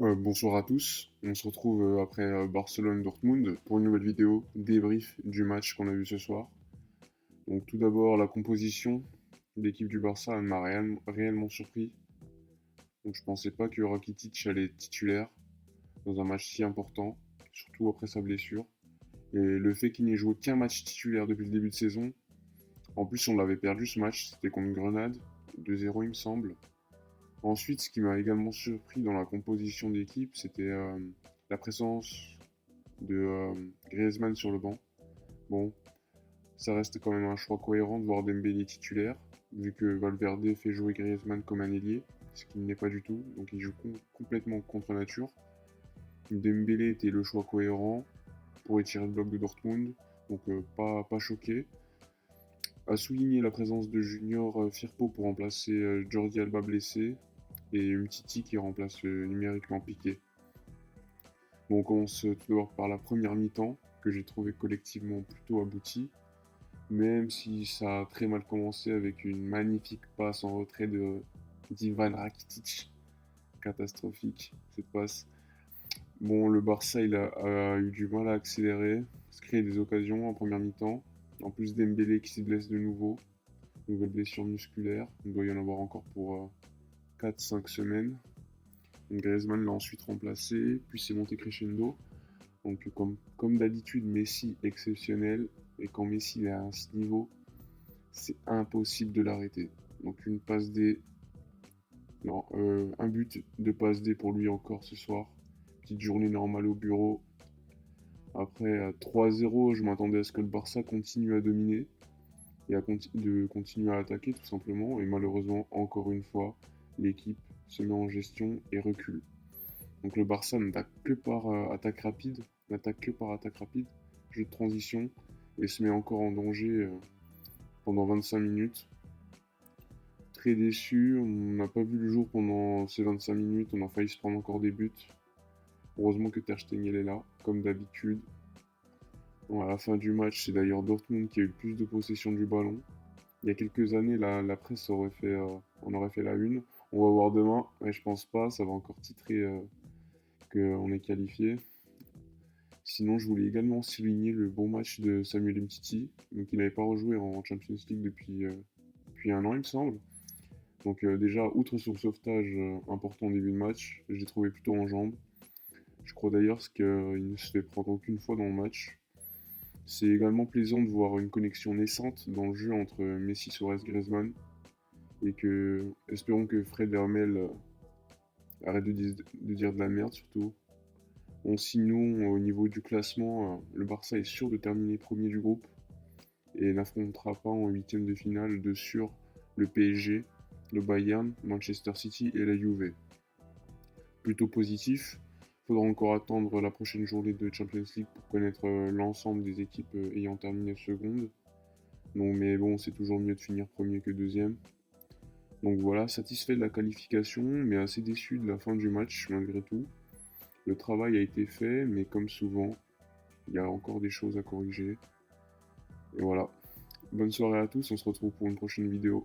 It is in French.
Bonsoir à tous, on se retrouve après Barcelone-Dortmund pour une nouvelle vidéo débrief du match qu'on a vu ce soir. Donc tout d'abord la composition de l'équipe du Barça elle m'a réellement surpris. Donc je pensais pas que Rakitic allait être titulaire dans un match si important, surtout après sa blessure. Et le fait qu'il n'ait joué qu'un match titulaire depuis le début de saison, en plus on l'avait perdu ce match, c'était contre Grenade, 2-0 il me semble. Ensuite, ce qui m'a également surpris dans la composition d'équipe, c'était la présence de Griezmann sur le banc. Bon, ça reste quand même un choix cohérent de voir Dembélé titulaire, vu que Valverde fait jouer Griezmann comme un ailier, ce qui n'est pas du tout, donc il joue complètement contre nature. Dembélé était le choix cohérent pour étirer le bloc de Dortmund, donc pas choqué. A souligné la présence de Junior Firpo pour remplacer Jordi Alba blessé, et Umtiti qui remplace numériquement Piqué. Bon, on commence tout d'abord par la première mi-temps, que j'ai trouvé collectivement plutôt aboutie, même si ça a très mal commencé avec une magnifique passe en retrait d'Ivan Rakitic. Catastrophique, cette passe. Bon, le Barça a eu du mal à accélérer, se créer des occasions en première mi-temps. En plus, Dembélé qui se blesse de nouveau, nouvelle blessure musculaire. Il doit y en avoir encore pour 4-5 semaines. Griezmann l'a ensuite remplacé, puis c'est monté crescendo. Donc comme d'habitude, Messi exceptionnel, et quand Messi est à ce niveau, c'est impossible de l'arrêter. Donc une passe D, non, un but de passe D pour lui encore ce soir. Petite journée normale au bureau. Après 3-0, je m'attendais à ce que le Barça continue à dominer et de continuer à attaquer tout simplement. Et malheureusement, encore une fois, l'équipe se met en gestion et recule. Donc le Barça n'attaque que par attaque rapide, jeu de transition, et se met encore en danger pendant 25 minutes. Très déçu, on n'a pas vu le jour pendant ces 25 minutes, on a failli se prendre encore des buts. Heureusement que Ter Stegen est là, comme d'habitude. Bon, à la fin du match, c'est d'ailleurs Dortmund qui a eu le plus de possession du ballon. Il y a quelques années, la presse on aurait fait la une. On va voir demain, mais je pense pas, ça va encore titrer qu'on est qualifié. Sinon, je voulais également souligner le bon match de Samuel Umtiti. Donc, il n'avait pas rejoué en Champions League depuis un an, il me semble. Donc, déjà, outre son sauvetage important au début de match, je l'ai trouvé plutôt en jambes. Je crois d'ailleurs qu'il ne se fait prendre aucune fois dans le match. C'est également plaisant de voir une connexion naissante dans le jeu entre Messi, Suarez, Griezmann. Et espérons que Fred Hermel arrête de dire de la merde surtout. Bon, sinon, au niveau du classement, le Barça est sûr de terminer premier du groupe et n'affrontera pas en huitième de finale de sûr le PSG, le Bayern, Manchester City et la Juve. Plutôt positif, il faudra encore attendre la prochaine journée de Champions League pour connaître l'ensemble des équipes ayant terminé seconde. Donc, mais bon, c'est toujours mieux de finir premier que deuxième. Donc voilà, satisfait de la qualification, mais assez déçu de la fin du match malgré tout. Le travail a été fait, mais comme souvent, il y a encore des choses à corriger. Et voilà. Bonne soirée à tous, on se retrouve pour une prochaine vidéo.